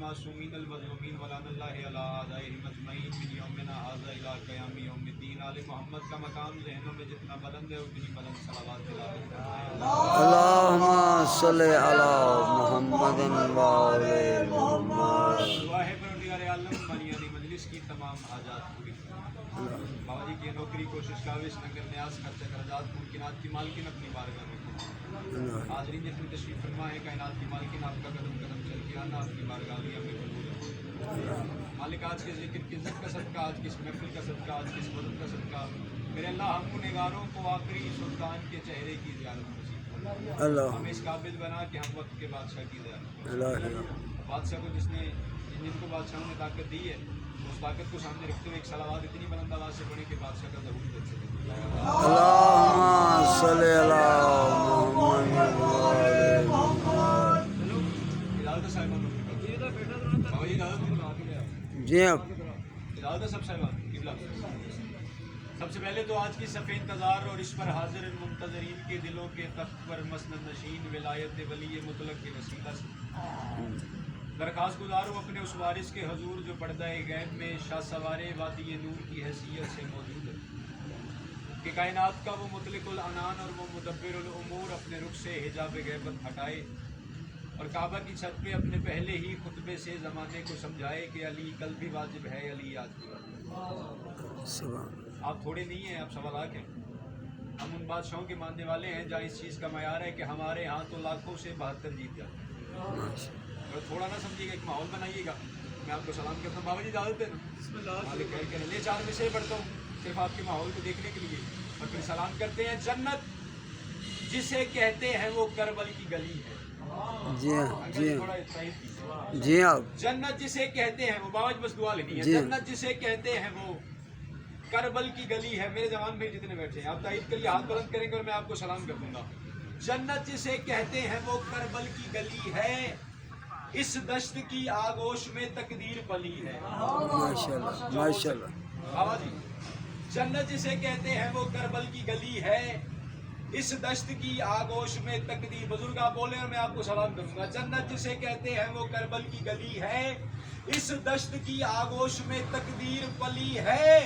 المعصومین المظلومین ولعن اللہ علی اعدائہم اجمعین من یومنا ھذا الی قیام یوم الدین۔ آل محمد کا مقام ذہنوں میں جتنا بلند ہے اتنی بلند صلوات تلاوت فرمائیں۔ اللہم صلی علی محمد و آل محمد۔ دعا ہے پروردگار عالم بنیادی مجلس کی تمام حاجات پوری فرما۔ بابا جی کی نوکری کوشش کاوش نگر نیاز خرچہ خراجات ممکنات کی مالکن اپنی بارگاہ میں فرما۔ حاضرین جتنے تشریف فرما ہے کائنات کی مالکن آپ کا قدم قدم چل کے آنا آپ کی بارگاہ میں قبول ہے۔ مالک آج کے ذکر کی عزت کا صدقہ، آج کی اس محفل کا صدقہ، آج کی اس مدد کا صدقہ میرے اللہ ہم گنہگاروں کو آخری سلطان کے چہرے کی زیارت نصیب فرما۔ ہمیں اس قابل بنا کہ ہم وقت کے بادشاہ کی زیارت۔ بادشاہ کو جن کو بادشاہوں نے طاقت دی ہے اس طاقت کو سامنے رکھتے ہوئے ایک صلوات اتنی بلند آواز سے پڑھیں کہ بادشاہ کا ظہور دیکھ سکے۔ اللہم صلی علی محمد و آل محمد۔ اجازت صاحبان بابا جی اجازت جی اب اجازت سب صاحبان قبلہ۔ سب سے پہلے تو آج کی صفحہ انتظار اور اس پر حاضر منتظرین کے دلوں کے تخت پر مسند نشین ولایت ولی مطلق کے وسیلہ سے درخواست گزار ہوں اپنے اس وارث کے حضور جو پردہ غیب میں شاہ سوار وادی نور کی حیثیت سے موجود ہے کہ کائنات کا وہ مطلق العنان اور وہ مدبر الامور اپنے رخ سے حجاب غیبت ہٹائے اور کعبہ کی چھت پہ اپنے پہلے ہی خطبے سے زمانے کو سمجھائے کہ علی کل بھی واجب ہے، علی آج بھی واجب ہے۔ آپ تھوڑے نہیں ہیں، آپ 1.25 لاکھ ہیں۔ ہم ان بادشاہوں کے ماننے والے ہیں جہاں اس چیز کا معیار ہے کہ ہمارے ہاں تو لاکھوں سے 72 جیت جاتے ہیں۔ اور تھوڑا نہ سمجھیے گا، ایک ماحول بنائیے گا۔ میں آپ کو سلام کرتا ہوں، بابا جی اجازت ہے نا؟ مالک خیر کرے، لے 4 میں سے پڑھتا ہوں صرف آپ کے ماحول کو دیکھنے کے لیے اور پھر سلام کرتے ہیں۔ جنت جسے کہتے ہیں وہ کربل کی گلی ہے۔ جی جی تھوڑا تائید کیجیے۔ جی اب جنت جسے کہتے ہیں وہ، بابا جی بس دعا لینی ہے۔ جی۔ جنت جسے کہتے ہیں وہ کربل کی گلی ہے۔ میرے جوان بھائی جتنے بیٹھے ہیں آپ تائید کریے، ہاتھ بلند کریں گے اور میں آپ کو سلام کر دوں گا۔ جنت جسے کہتے ہیں وہ کربل کی گلی ہے، اس دشت کی آغوش میں تقدیر پلی ہے۔ ماشاءاللہ ماشاءاللہ۔ بابا جی جنت جسے کہتے ہیں وہ کربل کی گلی ہے، اس دشت کی آغوش میں تقدیر، بزرگ آپ بولیں اور میں آپ کو سلام کروں گا۔ جنت جسے کہتے ہیں وہ کربل کی گلی ہے، اس دشت کی آغوش میں تقدیر پلی ہے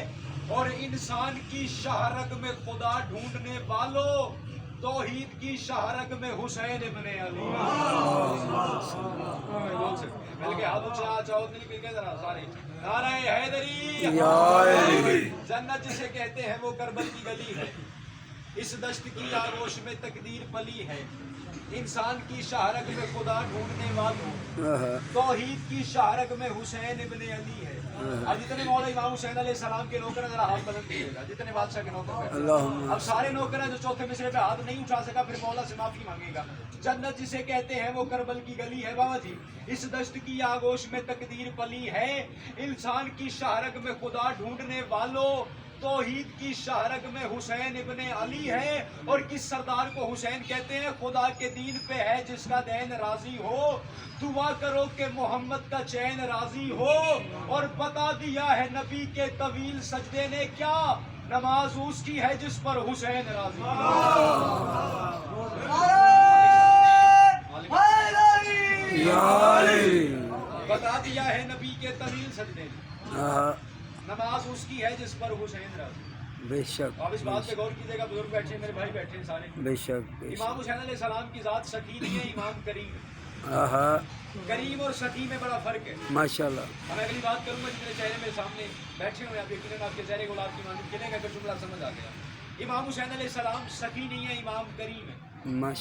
اور انسان کی شہرگ میں خدا ڈھونڈنے والوں توحید کی شہرگ میں حسین ابن علی۔ بلکہ ہاتھ اونچا چاہو دل کے ذرا سارے نعرہ حیدری۔ جنت جسے کہتے ہیں وہ کربل کی گلی ہے، اس دشت کی آغوش میں تقدیر پلی ہے، انسان کی شہرگ میں خدا ڈھونڈنے والوں توحید کی شہرگ میں حسین ابن علی ہے۔ اب جتنے مولا امام حسین علیہ السلام کے نوکر ہیں ذرا ہاتھ بلند کیجیے گا، جتنے بادشاہ کے نوکر ہیں۔ اب سارے نوکر ہیں، جو چوتھے مصرے پہ ہاتھ نہیں اٹھا سکا پھر مولا سے معافی مانگے گا۔ جنت جسے کہتے ہیں وہ کربل کی گلی ہے، بابا جی اس دشت کی آغوش میں تقدیر پلی ہے، انسان کی شہرگ میں خدا ڈھونڈنے والوں توحید کی شہرگ میں حسین ابن علی ہے۔ اور کس سردار کو حسین کہتے ہیں؟ خدا کے دین پہ ہے جس کا دین راضی ہو، دعا کرو کہ محمد کا چین راضی ہو، اور بتا دیا ہے نبی کے طویل سجدے نے کیا، نماز اس کی ہے جس پر حسین راضی بتا دیا ہے نبی کے طویل سجدے نے، نماز اس کی ہے جس پر حسین راضی۔ بے شک آپ اس بات پہ غور کیجیے گا، بزرگ بیٹھے ہیں، میرے بھائی بیٹھے ہیں سارے۔ بے شک بے امام حسین علیہ السلام کی ذات سخی نہیں ہے، امام کریم ہے۔ شک۔ کریم اور سخی میں بڑا فرق ہے۔ ماشاءاللہ۔ میں اگلی بات کروں گا، جتنے چہرے میرے سامنے بیٹھے ہوئے آپ یقیناً آپ کے چہرے کو آپ کی مانند گنے گا کہ جملہ سمجھ آ گیا۔ امام حسین علیہ السلام سخی نہیں ہے، امام کریم ہے۔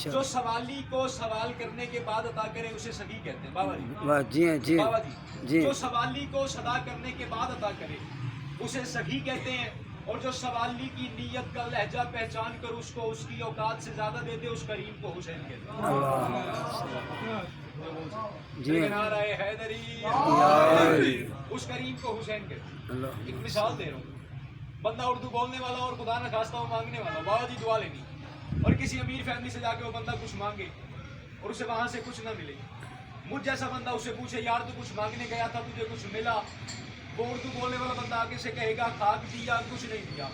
جو سوالی کو سوال کرنے کے بعد عطا کرے اسے سخی کہتے ہیں، بابا جی۔ جی جی بابا جی۔ جو سوالی کو صدا کرنے کے بعد عطا کرے اسے سخی کہتے ہیں، اور جو سوالی کی نیت کا لہجہ پہچان کر اس کو اس کی اوقات سے زیادہ دے دے اس کریم کو حسین کہتے ہیں۔ جی نعرہ حیدری، اس کریم کو حسین کہتے ہیں۔ ایک مثال دے رہا ہوں، بندہ اردو بولنے والا اور خدا نہ خواستہ وہ مانگنے والا، بابا جی دعا لینی، اور کسی امیر فیملی سے جا کے وہ بندہ کچھ مانگے اور اسے وہاں سے کچھ نہ ملے، مجھ جیسا بندہ اسے پوچھے یار تو کچھ مانگنے گیا تھا تجھے کچھ ملا، وہ اردو بولنے والا بندہ آگے سے کہے گا خاک دیا کچھ نہیں دیا۔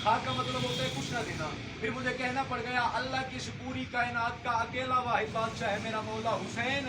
خاک کا مطلب ہوتا ہے کچھ نہ دینا۔ پھر مجھے کہنا پڑ گیا اللہ کی اس پوری کائنات کا اکیلا واحد بادشاہ ہے میرا مولا حسین،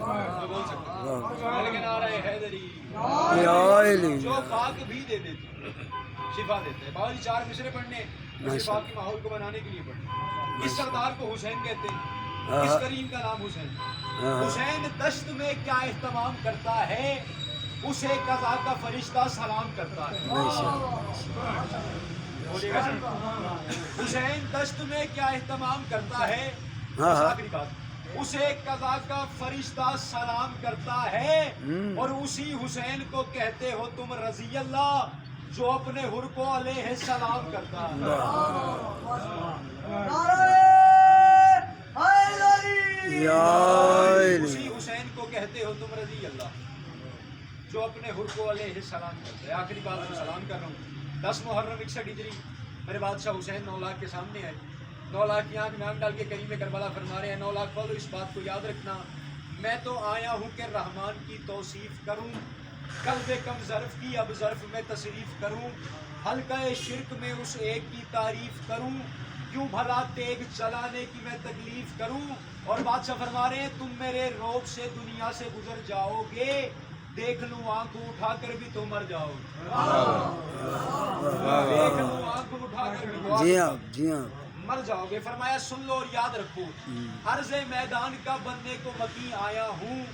واہ جو بول سکتا ہے واہ لیکن آ رہے حیدری یا علی جو خاک بھی دے دیتے شفا دیتے ہیں۔ بابا جی 4 مصرے پڑھنے شفا کے ماحول کو بنانے کے لیے پڑھنے۔ اس سردار کو حسین کہتے ہیں، اس کریم کا نام حسین۔ حسین دشت میں کیا اہتمام کرتا ہے، اسے قضا کا فرشتہ سلام کرتا ہے۔ بولیے گا سر؟ حسین دشت میں کیا اہتمام کرتا ہے، آخری بات، اسے قضا کا فرشتہ سلام کرتا ہے، اور اسی حسین کو کہتے ہو تم رضی اللہ جو اپنے حر کو علیہ السلام کرتا ہے۔ یا علی اسی حسین کو کہتے ہو تم رضی اللہ جو اپنے حر کو علیہ السلام کرتے ہیں۔ آخری بات میں سلام کر رہا ہوں۔ 10 محرم 61 ہجری میرے بادشاہ حسین 9 لاکھ کے سامنے آئے، 9 لاکھ کی آنکھ میں آنکھ ڈال کے کریم کربلا فرما رہے ہیں، 9 لاکھ والو اس بات کو یاد رکھنا، میں تو آیا ہوں کہ رحمان کی توصیف کروں، قلب کم ظرف کی اب ظرف میں تصریف کروں، حلقہ شرک میں اس ایک کی تعریف کروں، کیوں بھلا تیگ چلانے کی میں تکلیف کروں، اور بادشاہ فرما رہے ہیں تم میرے روب سے دنیا سے گزر جاؤ گے، دیکھ لوں آنکھ اٹھا کر بھی تو مر جاؤ گے، دیکھ لوں آنکھ اٹھا کر بھی تو جی ہاں جی ہاں مر جاؤ گے۔ فرمایا سن لو اور یاد رکھو، عرض میدان کا بننے کو مکی آیا ہوں،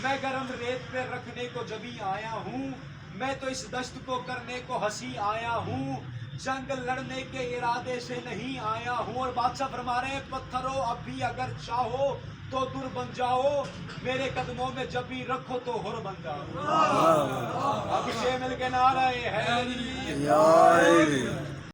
میں گرم ریت پہ رکھنے کو جبھی آیا ہوں، میں تو اس دشت کو کرنے کو ہنسی آیا ہوں، جنگ لڑنے کے ارادے سے نہیں آیا ہوں، اور بادشاہ فرما رہے ہیں پتھروں اب بھی اگر چاہو تو در بن جاؤ، میرے قدموں میں جب بھی رکھو تو ہر بن جاؤ۔ اب سے مل کے نعرہ حیدری یا علی